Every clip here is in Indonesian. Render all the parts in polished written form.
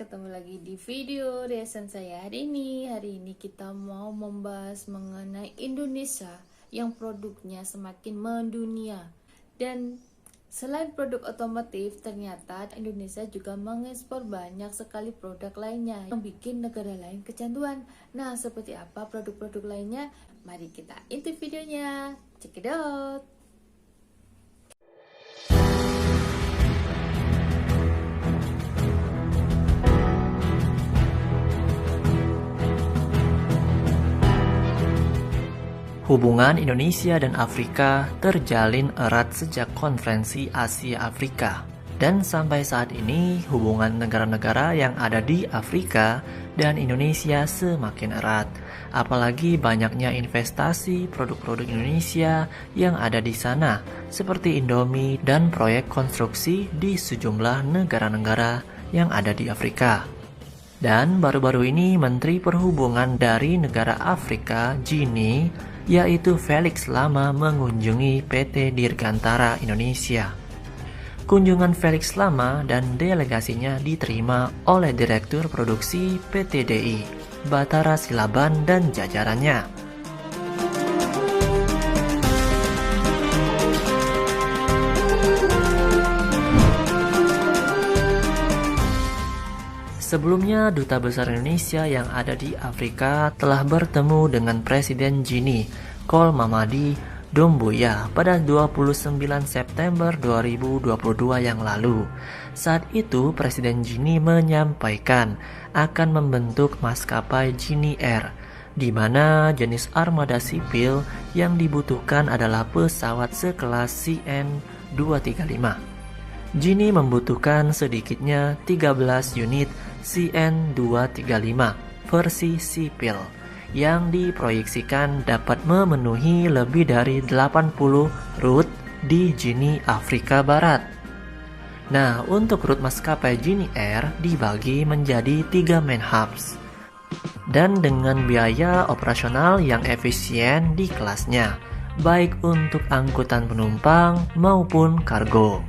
ketemu lagi di video reaction saya hari ini. Hari ini kita mau membahas mengenai Indonesia yang produknya semakin mendunia. Dan selain produk otomotif, ternyata Indonesia juga mengekspor banyak sekali produk lainnya yang bikin negara lain kecanduan. Nah, seperti apa produk-produk lainnya? Mari kita intip videonya. Check it out. Hubungan Indonesia dan Afrika terjalin erat sejak Konferensi Asia Afrika. Dan sampai saat ini, hubungan negara-negara yang ada di Afrika dan Indonesia semakin erat. Apalagi banyaknya investasi produk-produk Indonesia yang ada di sana, seperti Indomie dan proyek konstruksi di sejumlah negara-negara yang ada di Afrika. Dan baru-baru ini Menteri Perhubungan dari negara Afrika, Guinea, yaitu Felix Lama mengunjungi PT Dirgantara Indonesia. Kunjungan Felix Lama dan delegasinya diterima oleh Direktur Produksi PT DI, Batara Silaban dan jajarannya. Sebelumnya, Duta Besar Indonesia yang ada di Afrika telah bertemu dengan Presiden Guinea, Kol Mamadi Doumbouya pada 29 September 2022 yang lalu. Saat itu, Presiden Guinea menyampaikan akan membentuk maskapai Guinea Air, di mana jenis armada sipil yang dibutuhkan adalah pesawat sekelas CN-235. Guinea membutuhkan sedikitnya 13 unit CN-235 versi sipil yang diproyeksikan dapat memenuhi lebih dari 80 rute di Guinea, Afrika Barat. Nah, untuk rute maskapai Guinea Air dibagi menjadi 3 main hubs dan dengan biaya operasional yang efisien di kelasnya, baik untuk angkutan penumpang maupun kargo.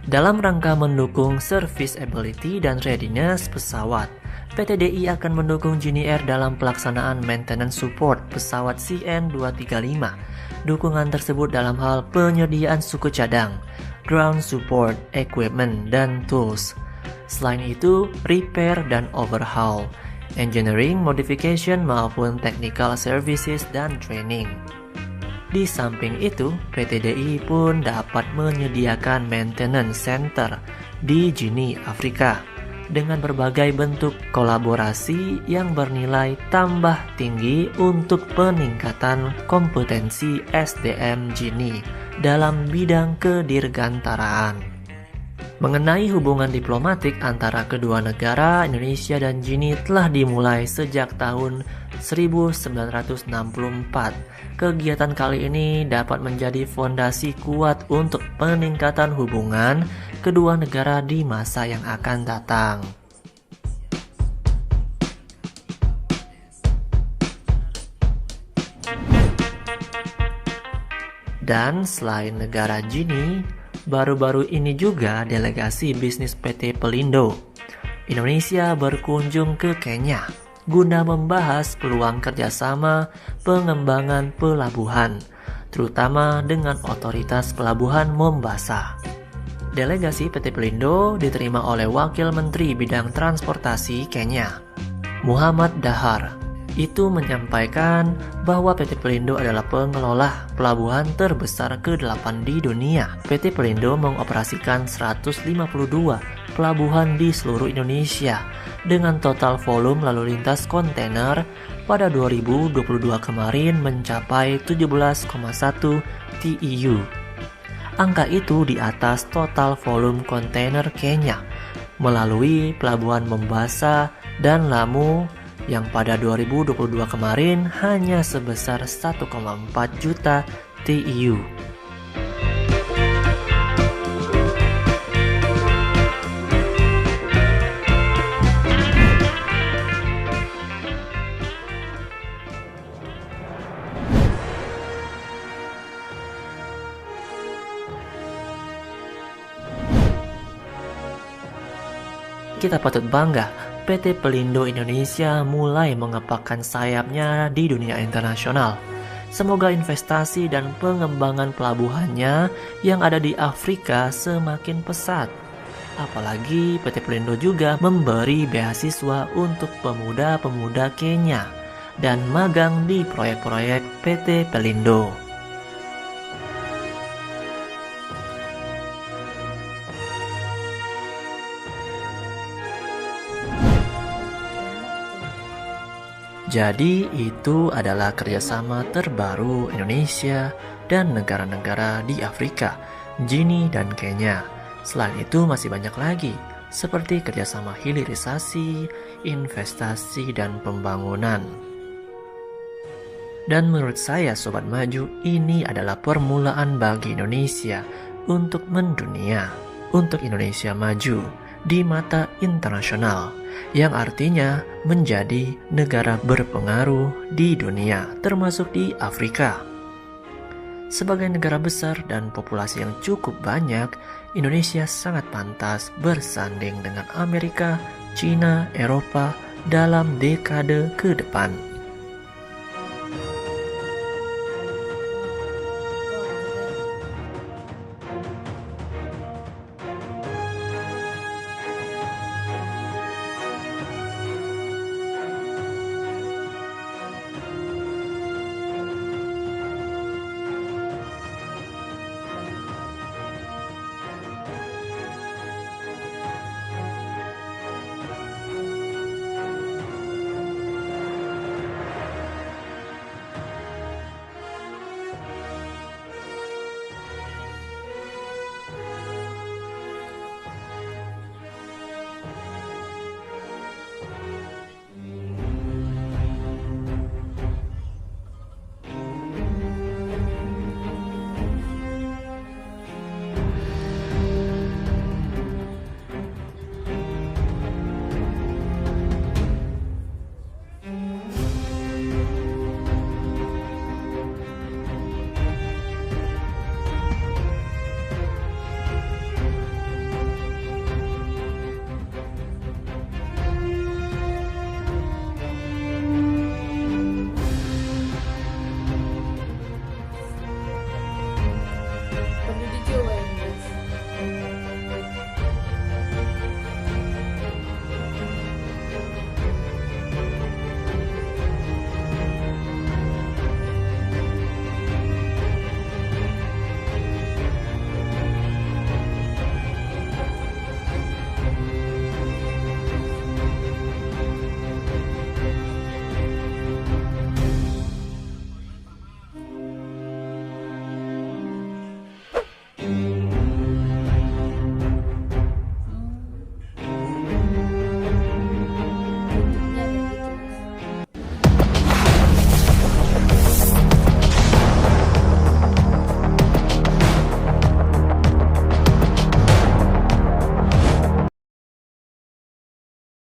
Dalam rangka mendukung serviceability dan readiness pesawat, PT DI akan mendukung Guinea Air dalam pelaksanaan maintenance support pesawat CN-235. Dukungan tersebut dalam hal penyediaan suku cadang, ground support, equipment, dan tools. Selain itu, repair dan overhaul, engineering modification maupun technical services dan training. Di samping itu, PT DI pun dapat menyediakan maintenance center di Guinea, Afrika dengan berbagai bentuk kolaborasi yang bernilai tambah tinggi untuk peningkatan kompetensi SDM Guinea dalam bidang kedirgantaraan. Mengenai hubungan diplomatik antara kedua negara, Indonesia dan Guinea telah dimulai sejak tahun 1964. Kegiatan kali ini dapat menjadi fondasi kuat untuk peningkatan hubungan kedua negara di masa yang akan datang. Dan selain negara Guinea, baru-baru ini juga delegasi bisnis PT Pelindo Indonesia berkunjung ke Kenya guna membahas peluang kerjasama pengembangan pelabuhan, terutama dengan otoritas pelabuhan Mombasa. Delegasi PT Pelindo diterima oleh Wakil Menteri Bidang Transportasi Kenya, Muhammad Dahar. Itu menyampaikan bahwa PT Pelindo adalah pengelola pelabuhan terbesar ke-8 di dunia. PT Pelindo mengoperasikan 152 pelabuhan di seluruh Indonesia dengan total volume lalu lintas kontainer pada 2022 kemarin mencapai 17,1 TEU. Angka itu di atas total volume kontainer Kenya melalui pelabuhan Mombasa dan Lamu yang pada 2022 kemarin hanya sebesar 1,4 juta TEU. kita patut bangga, PT Pelindo Indonesia mulai mengepakkan sayapnya di dunia internasional. Semoga investasi dan pengembangan pelabuhannya yang ada di Afrika semakin pesat. Apalagi PT Pelindo juga memberi beasiswa untuk pemuda-pemuda Kenya dan magang di proyek-proyek PT Pelindo. Jadi itu adalah kerjasama terbaru Indonesia dan negara-negara di Afrika, Guinea dan Kenya. Selain itu masih banyak lagi, seperti kerjasama hilirisasi, investasi, dan pembangunan. Dan menurut saya Sobat Maju, ini adalah permulaan bagi Indonesia untuk mendunia, untuk Indonesia maju di mata internasional, yang artinya menjadi negara berpengaruh di dunia, termasuk di Afrika. Sebagai negara besar dan populasi yang cukup banyak, Indonesia sangat pantas bersanding dengan Amerika, China, Eropa dalam dekade ke depan.